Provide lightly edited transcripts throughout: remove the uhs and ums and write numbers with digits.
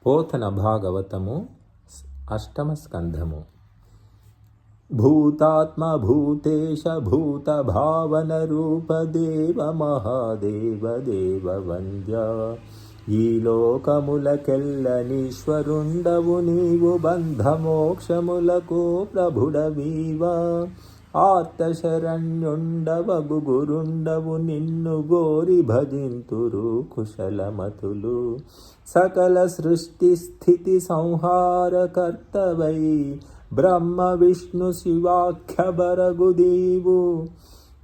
పోతన భాగవతము 8వ స్కంధము. భూతాత్మ భూతేశ భూత భావన రూప దేవ మహాదేవ దేవ వంద్య. ఈ లోకములకెల్లనీశ్వరుండవు నీవు, బంధమోక్షములకు ప్రభుడవీవ. ఆర్తశరణ్యుండవగు గురుండవు, నిన్ను గోరి భజింతురు కుశలమతులు. సకల సృష్టి స్థితి సంహారకర్తవై, బ్రహ్మ విష్ణు శివాఖ్యబరగు దీవు.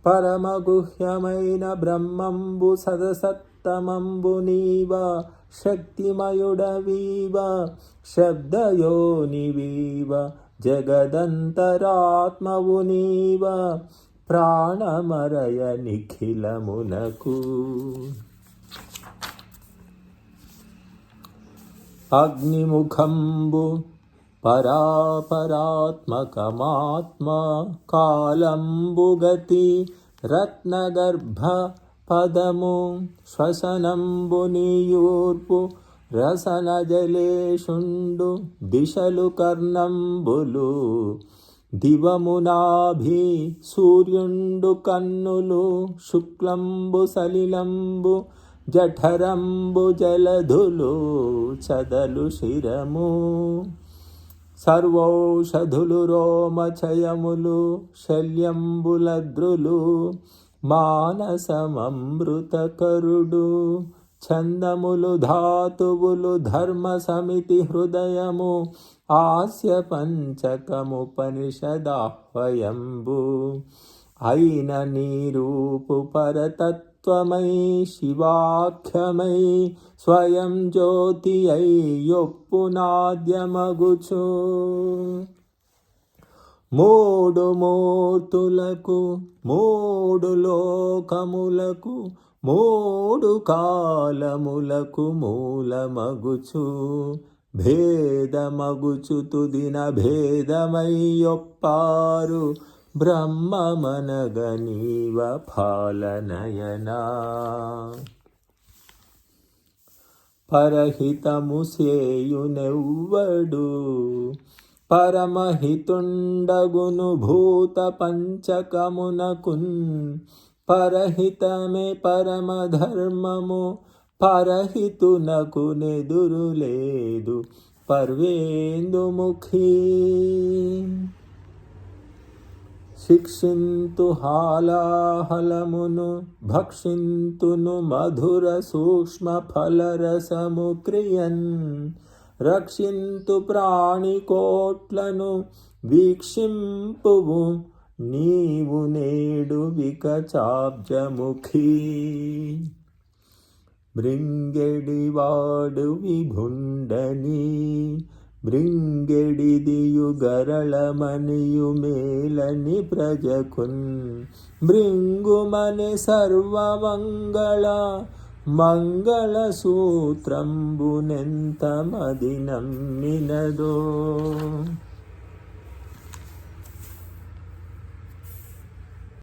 పరమగుహ్యమైన బ్రహ్మంబు సదసత్తమంబు నీవ, శక్తిమయుడవీవ శబ్దయోనివీవ. జగదంతరాత్మవు నీవ, ప్రాణమరయ నిఖిలమునకు. అగ్నిముఖంబు పరాపరాత్మకమాత్మ, కాలంబుగతి రత్నగర్భ పదము. శ్వసనంబు నీయూర్పు రసన జలేషుండు, దిశలు కర్ణంబులు. దివమునాభి సూర్యుండు కన్నులు, శుక్లంబు సలిలంబు జఠరంబు జలధులు. చదలు శిరము సర్వౌషధులు, రోమచయములు శల్యంబులద్రులు. మానసమమృతకరుడు ఛందములు, ధాతువులు ధర్మ సమితి హృదయము. ఆస్య పంచకముపనిషదాహ్వయంబు అయిన నీరూపు పరతత్వమై, శివాఖ్యమై స్వయం జ్యోతి అయ్యొప్పునాద్యమగుచు. మూడు మూర్తులకు, మూడు లోకములకు, మూడు కాలములకు మూలమగుచు. భేదమగుచు తుదిన భేదమయ్యొప్పారు, బ్రహ్మమనగనీవ పాలనయనా. పరహితము సేయునెవ్వడు, పరమహితుండగును భూత పంచకమునకున్. పరహితమే పరమధర్మము, పరహితునకు నెదురులేదు పర్వేందుముఖీ. శిక్షింతు హాలాహలమును, భక్షింతును మధుర సూక్ష్మ ఫలరసము క్రియన్. రక్షింతు ప్రాణికోట్లను, వీక్షింపువు నీవు నేడు వికచాబ్జముఖీ. భృంగెడివాడు విభుండని, భృంగెడిదియు గరళమనియు మేలని ప్రజకున్. భృంగుమని సర్వమంగళ మంగళ సూత్రంబునెంత మది నమ్మినదో.